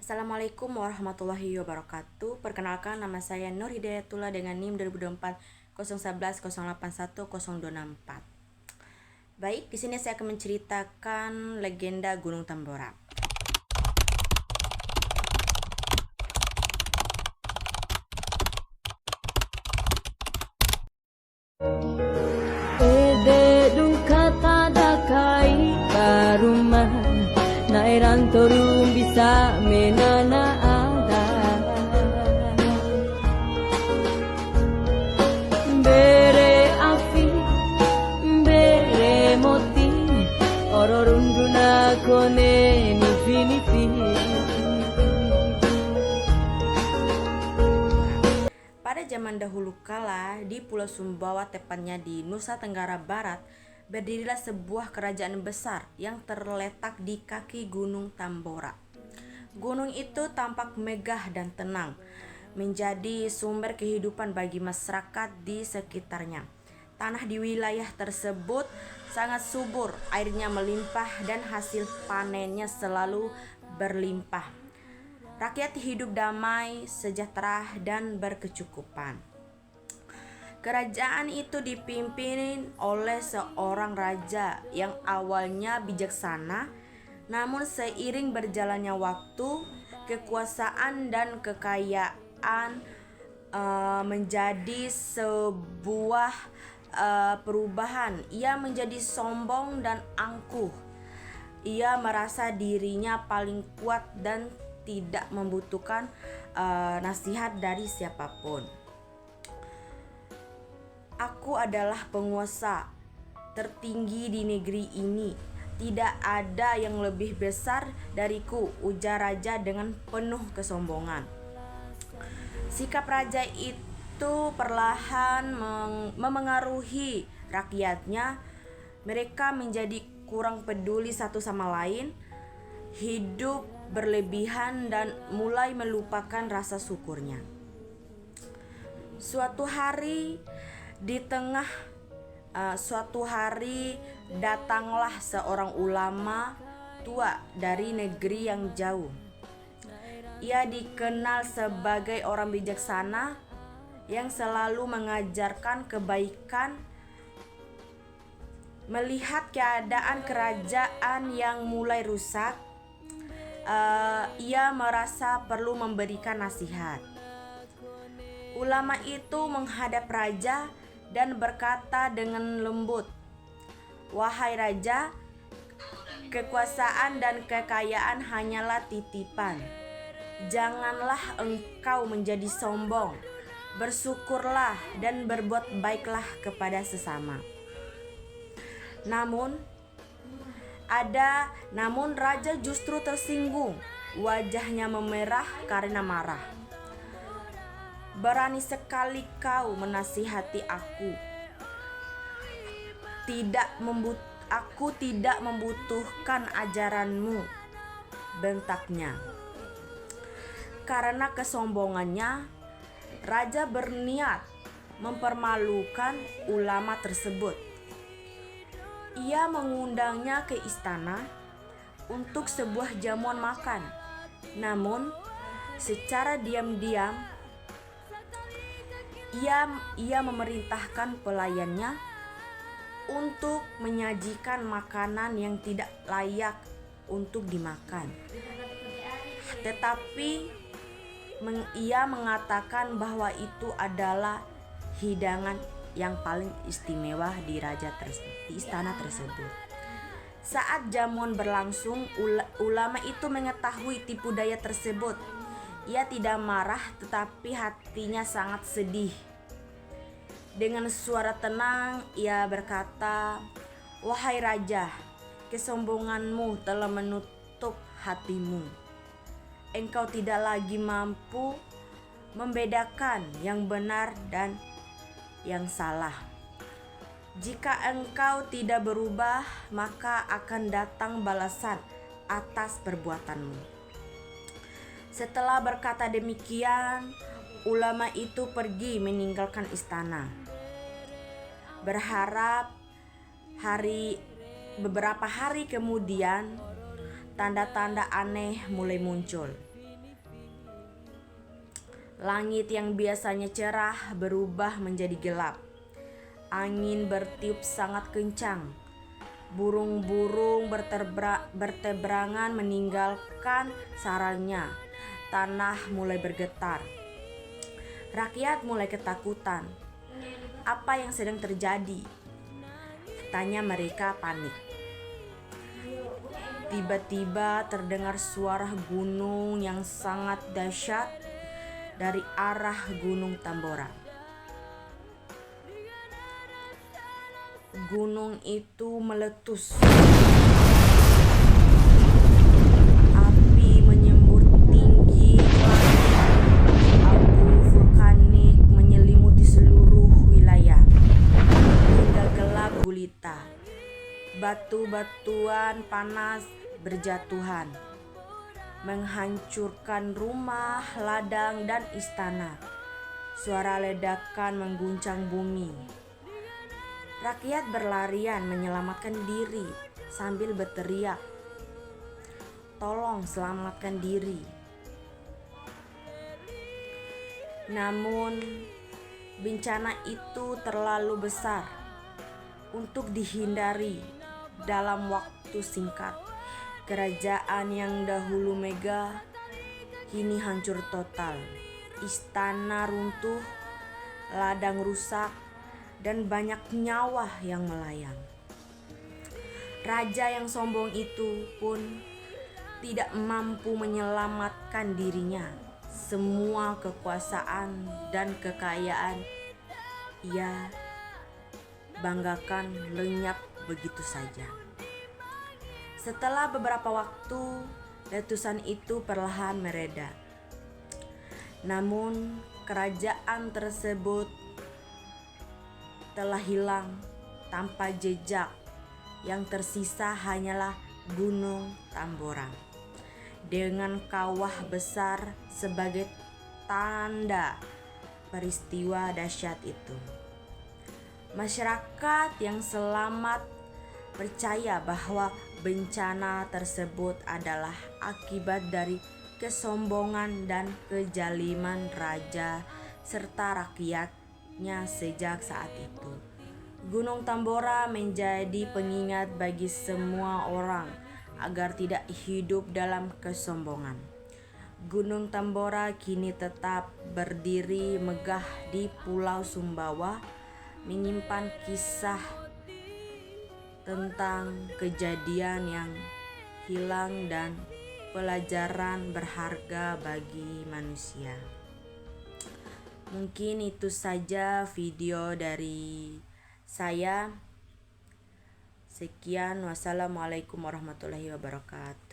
Assalamualaikum warahmatullahi wabarakatuh. Perkenalkan, nama saya Nur Hidayatullah dengan NIM 2024 011 081 0264. Baik, di sini saya akan menceritakan legenda Gunung Tambora. Ede dung kata dakai baruman nairan torum bisa menana ada bere afi bere moti ororunduna kone nifi Pada zaman dahulu kala, di Pulau Sumbawa, tepatnya di Nusa Tenggara Barat, berdirilah sebuah kerajaan besar yang terletak di kaki Gunung Tambora. Gunung itu tampak megah dan tenang, menjadi sumber kehidupan bagi masyarakat di sekitarnya. Tanah di wilayah tersebut sangat subur, airnya melimpah dan hasil panennya selalu berlimpah. Rakyat hidup damai, sejahtera, dan berkecukupan. Kerajaan itu dipimpin oleh seorang raja yang awalnya bijaksana, namun seiring berjalannya waktu, kekuasaan dan kekayaan menjadi sebuah perubahan. Ia menjadi sombong dan angkuh. Ia merasa dirinya paling kuat dan tidak membutuhkan nasihat dari siapapun. Aku adalah penguasa tertinggi di negeri ini. Tidak ada yang lebih besar dariku, ujar raja dengan penuh kesombongan. Sikap raja itu perlahan memengaruhi rakyatnya. Mereka menjadi kurang peduli satu sama lain, hidup berlebihan dan mulai melupakan rasa syukurnya. Suatu hari datanglah seorang ulama tua dari negeri yang jauh. Ia dikenal sebagai orang bijaksana yang selalu mengajarkan kebaikan. Melihat keadaan kerajaan yang mulai rusak, ia merasa perlu memberikan nasihat. Ulama itu menghadap raja dan berkata dengan lembut, "Wahai raja, kekuasaan dan kekayaan hanyalah titipan. Janganlah engkau menjadi sombong. Bersyukurlah dan berbuat baiklah kepada sesama." Namun raja justru tersinggung. Wajahnya memerah karena marah. "Berani sekali kau menasihati aku. Aku tidak membutuhkan ajaranmu," bentaknya. Karena kesombongannya, raja berniat mempermalukan ulama tersebut. Ia mengundangnya ke istana untuk sebuah jamuan makan. Namun, secara diam-diam ia memerintahkan pelayannya untuk menyajikan makanan yang tidak layak untuk dimakan. Tetapi ia mengatakan bahwa itu adalah hidangan yang paling istimewa di istana tersebut. Saat jamuan berlangsung, ulama itu mengetahui tipu daya tersebut. Ia tidak marah, tetapi hatinya sangat sedih. Dengan suara tenang, ia berkata, "Wahai raja, kesombonganmu telah menutup hatimu. Engkau tidak lagi mampu membedakan yang benar dan yang salah. Jika engkau tidak berubah, maka akan datang balasan atas perbuatanmu." Setelah berkata demikian, ulama itu pergi meninggalkan istana. Berharap beberapa hari kemudian, tanda-tanda aneh mulai muncul. Langit yang biasanya cerah berubah menjadi gelap. Angin bertiup sangat kencang. Burung-burung berteberangan meninggalkan sarangnya. Tanah mulai bergetar. Rakyat mulai ketakutan. Apa yang sedang terjadi? Tanya mereka panik. Tiba-tiba terdengar suara gunung yang sangat dahsyat dari arah Gunung Tambora. Gunung itu meletus. Api menyembur tinggi ke langit. Abu vulkanik menyelimuti seluruh wilayah hingga gelap gulita. Batu-batuan panas berjatuhan, menghancurkan rumah, ladang, dan istana. Suara ledakan mengguncang bumi. Rakyat berlarian menyelamatkan diri sambil berteriak, "Tolong selamatkan diri." Namun, bencana itu terlalu besar untuk dihindari dalam waktu singkat. Kerajaan yang dahulu megah kini hancur total. Istana runtuh, ladang rusak, dan banyak nyawa yang melayang. Raja yang sombong itu pun tidak mampu menyelamatkan dirinya. Semua kekuasaan dan kekayaan ia banggakan lenyap begitu saja. Setelah beberapa waktu, letusan itu perlahan mereda. Namun, kerajaan tersebut telah hilang tanpa jejak. Yang tersisa hanyalah Gunung Tambora dengan kawah besar sebagai tanda peristiwa dahsyat itu. Masyarakat yang selamat percaya bahwa bencana tersebut adalah akibat dari kesombongan dan kezaliman raja serta rakyatnya sejak saat itu. Gunung Tambora menjadi pengingat bagi semua orang agar tidak hidup dalam kesombongan. Gunung Tambora kini tetap berdiri megah di Pulau Sumbawa, menyimpan kisah tentang kejadian yang hilang dan pelajaran berharga bagi manusia. Mungkin itu saja video dari saya. Sekian, wassalamualaikum warahmatullahi wabarakatuh.